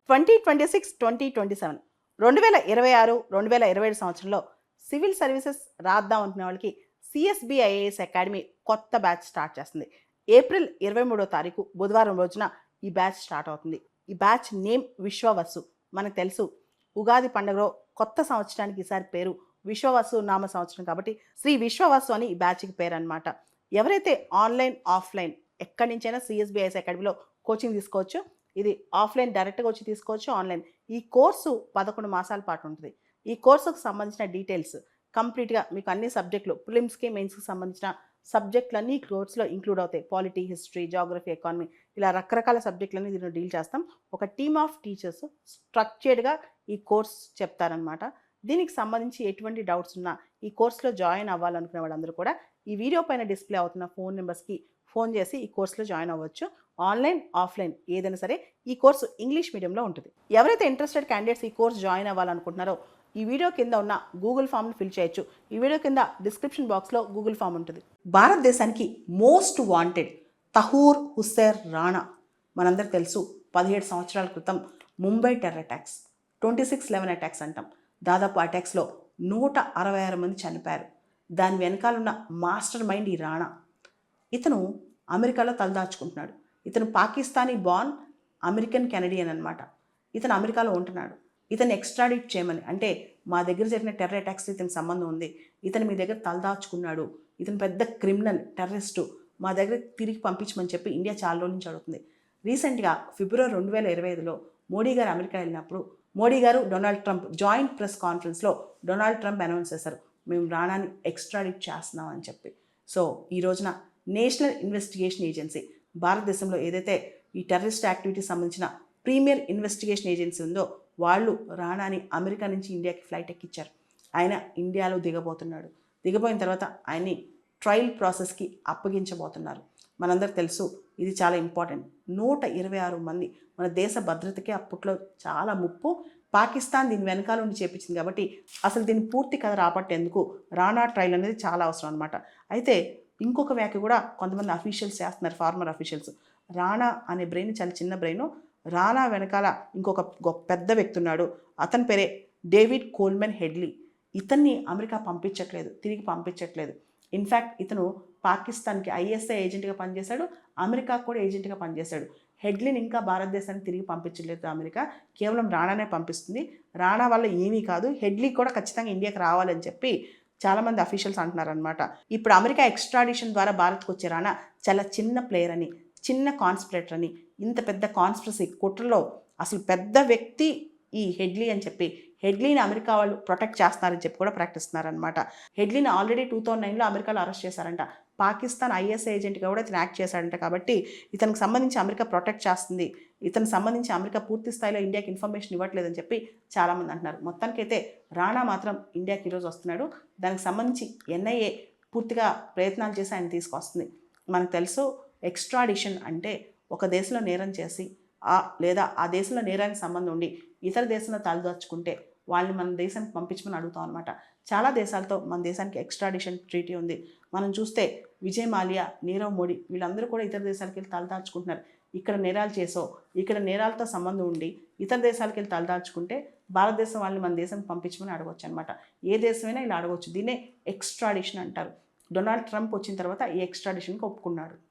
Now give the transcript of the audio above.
2026, 2027 2026, 2027 సంవత్సరంలో civil services రాద్దాం అనుకునే వాళ్ళకి సిఎస్బి ఐఏఎస్ అకాడమీ కొత్త బ్యాచ్ స్టార్ట్ చేస్తుంది. ఏప్రిల్ 23వ తారీఖు బుధవారం రోజున ఈ బ్యాచ్ స్టార్ట్ అవుతుంది. ఈ బ్యాచ్ నేమ్ విశ్వవసు. మనకు తెలుసు ఉగాది పండుగలో కొత్త సంవత్సరానికి ఈసారి పేరు విశ్వవసు నామ సంవత్సరం కాబట్టి శ్రీ విశ్వవసు అని ఈ బ్యాచ్కి పేరు అనమాట. ఎవరైతే ఆన్లైన్ ఆఫ్లైన్ ఎక్కడి నుంచైనా సిఎస్బిఐఎస్ అకాడమీలో కోచింగ్ తీసుకోవచ్చు. ఇది ఆఫ్లైన్ డైరెక్ట్గా వచ్చి తీసుకోవచ్చు, ఆన్లైన్. ఈ కోర్సు 11 మాసాల పాటు ఉంటుంది. ఈ కోర్సుకు సంబంధించిన డీటెయిల్స్ కంప్లీట్గా మీకు అన్ని సబ్జెక్టులు ప్రిలిమ్స్కి మెయిన్స్కి సంబంధించిన సబ్జెక్టులన్నీ కోర్సులో ఇంక్లూడ్ అవుతాయి. పాలిటీ, హిస్టరీ, జాగ్రఫీ, ఎకానమీ, ఇలా రకరకాల సబ్జెక్టులన్నీ దీనిలో డీల్ చేస్తాం. ఒక టీమ్ ఆఫ్ టీచర్స్ స్ట్రక్చర్డ్గా ఈ కోర్స్ చెప్తారనమాట. దీనికి సంబంధించి ఎటువంటి డౌట్స్ ఉన్నా ఈ కోర్సులో జాయిన్ అవ్వాలనుకునే వాళ్ళందరూ కూడా ఈ వీడియో పైన డిస్ప్లే అవుతున్న ఫోన్ నెంబర్స్కి ఫోన్ చేసి ఈ కోర్సులో జాయిన్ అవ్వచ్చు. ఆన్లైన్ ఆఫ్లైన్ ఏదైనా సరే ఈ కోర్సు ఇంగ్లీష్ మీడియంలో ఉంటుంది. ఎవరైతే ఇంట్రెస్టెడ్ క్యాండిడేట్స్ ఈ కోర్స్ జాయిన్ అవ్వాలనుకుంటున్నారో ఈ వీడియో కింద ఉన్న గూగుల్ ఫామ్ని ఫిల్ చేయొచ్చు. ఈ వీడియో కింద డిస్క్రిప్షన్ బాక్స్లో గూగుల్ ఫామ్ ఉంటుంది. భారతదేశానికి మోస్ట్ వాంటెడ్ తహూర్ హుస్సేన్ రాణా మనందరికి తెలుసు. 17 సంవత్సరాల క్రితం ముంబై టెర్రర్ అటాక్స్, 26/11 అటాక్స్ అంటాం. దాదాపు అటాక్స్లో 166 మంది చనిపోయారు. దాని వెనకాలన్న మాస్టర్ మైండ్ ఈ రాణా. ఇతను అమెరికాలో తలదాచుకుంటున్నాడు. ఇతను పాకిస్తానీ బార్న్ అమెరికన్ కెనడియన్ అనమాట. ఇతను అమెరికాలో ఉంటున్నాడు. ఇతను ఎక్స్ట్రాడిట్ చేయమని, అంటే మా దగ్గర జరిగిన టెర్రర్ అటాక్స్ ఇతనికి సంబంధం ఉంది, ఇతను మీ దగ్గర తలదాచుకున్నాడు, ఇతను పెద్ద క్రిమినల్ టెర్రరిస్టు, మా దగ్గర తిరిగి పంపించమని చెప్పి ఇండియా చాలా రోజుల నుంచి అడుగుతుంది. రీసెంట్గా ఫిబ్రవరి 2025లో మోడీ గారు అమెరికా వెళ్ళినప్పుడు మోడీ గారు డొనాల్డ్ ట్రంప్ జాయింట్ ప్రెస్ కాన్ఫరెన్స్లో డొనాల్డ్ ట్రంప్ అనౌన్స్ చేశారు, మేము రాణాని ఎక్స్ట్రాడిట్ చేస్తున్నాం అని చెప్పి. సో ఈ రోజున నేషనల్ ఇన్వెస్టిగేషన్ ఏజెన్సీ, భారతదేశంలో ఏదైతే ఈ టెర్రరిస్ట్ యాక్టివిటీకి సంబంధించిన ప్రీమియర్ ఇన్వెస్టిగేషన్ ఏజెన్సీ ఉందో వాళ్ళు రాణాని అమెరికా నుంచి ఇండియాకి ఫ్లైట్ ఎక్కించారు. ఆయన ఇండియాలో దిగబోతున్నాడు. దిగబోయిన తర్వాత ఆయన్ని ట్రయల్ ప్రాసెస్కి అప్పగించబోతున్నారు. మనందరికి తెలుసు ఇది చాలా ఇంపార్టెంట్. 126 మంది, మన దేశ భద్రతకే అప్పట్లో చాలా ముప్పు. పాకిస్తాన్ దీని వెనకాల ఉండి చేపించింది కాబట్టి అసలు దీని పూర్తి కథ రాబట్టేందుకు రాణా ట్రయల్ అనేది చాలా అవసరం అనమాట. అయితే ఇంకొక వ్యాఖ్య కూడా కొంతమంది అఫీషియల్స్ చేస్తున్నారు, ఫార్మర్ అఫీషియల్స్. రాణా అనే బ్రెయిన్ చాలా చిన్న బ్రెయిన్. రాణా వెనకాల ఇంకొక పెద్ద వ్యక్తి ఉన్నాడు, అతని పేరే డేవిడ్ కోల్మెన్ హెడ్లీ. ఇతన్ని అమెరికా పంపించట్లేదు, తిరిగి పంపించట్లేదు. ఇన్ఫ్యాక్ట్ ఇతను పాకిస్తాన్కి ఐఎస్ఐ ఏజెంట్గా పనిచేశాడు, అమెరికాకు కూడా ఏజెంట్గా పనిచేశాడు. హెడ్లీని ఇంకా భారతదేశానికి తిరిగి పంపించలేదు అమెరికా, కేవలం రాణానే పంపిస్తుంది. రాణా వల్ల ఏమీ కాదు, హెడ్లీ కూడా ఖచ్చితంగా ఇండియాకి రావాలని చెప్పి చాలామంది అఫీషియల్స్ అంటున్నారనమాట. ఇప్పుడు అమెరికా ఎక్స్ట్రాడిషన్ ద్వారా భారత్కు వచ్చే రాణా చాలా చిన్న ప్లేయర్ అని, చిన్న కాన్స్పిరేటర్ అని, ఇంత పెద్ద కాన్స్పిరసీ కుట్రలో అసలు పెద్ద వ్యక్తి ఈ హెడ్లీ అని చెప్పి హెడ్లీని అమెరికా వాళ్ళు ప్రొటెక్ట్ చేస్తున్నారని చెప్పి కూడా ప్రకటిస్తున్నారనమాట. హెడ్లీని ఆల్రెడీ 2009లో అమెరికాలో అరెస్ట్ చేశారంట. పాకిస్తాన్ ఐఎస్ఐ ఏజెంట్గా కూడా ఇతను యాక్ట్ చేశాడంట. కాబట్టి ఇతనికి సంబంధించి అమెరికా ప్రొటెక్ట్ చేస్తుంది, ఇతనికి సంబంధించి అమెరికా పూర్తి స్థాయిలో ఇండియాకి ఇన్ఫర్మేషన్ ఇవ్వట్లేదని చెప్పి చాలామంది అంటున్నారు. మొత్తానికైతే రాణా మాత్రం ఇండియాకి ఈరోజు వస్తున్నాడు. దానికి సంబంధించి ఎన్ఐఏ పూర్తిగా ప్రయత్నాలు చేసి ఆయన తీసుకొస్తుంది. మనకు తెలుసు ఎక్స్ట్రాడిషన్ అంటే ఒక దేశంలో నేరం చేసి లేదా ఆ దేశంలో నేరానికి సంబంధం ఉండి ఇతర దేశంలో తలదాచుకుంటే వాళ్ళని మన దేశానికి పంపించమని అడుగుతాం అనమాట. చాలా దేశాలతో మన దేశానికి ఎక్స్ట్రాడిషన్ ట్రీటీ ఉంది. మనం చూస్తే విజయ్ మాల్యా, నీరవ్ మోడీ వీళ్ళందరూ కూడా ఇతర దేశాలకు వెళ్ళి తలదాచుకుంటున్నారు. ఇక్కడ నేరాలు చేసో, ఇక్కడ నేరాలతో సంబంధం ఉండి ఇతర దేశాలకు వెళ్ళి తలదాచుకుంటే భారతదేశం వాళ్ళని మన దేశానికి పంపించమని అడగవచ్చు అనమాట. ఏ దేశమైనా ఇలా అడగవచ్చు. దీన్నే ఎక్స్ట్రాడిషన్ అంటారు. డొనాల్డ్ ట్రంప్ వచ్చిన తర్వాత ఈ ఎక్స్ట్రాడిషన్కి ఒప్పుకున్నాడు.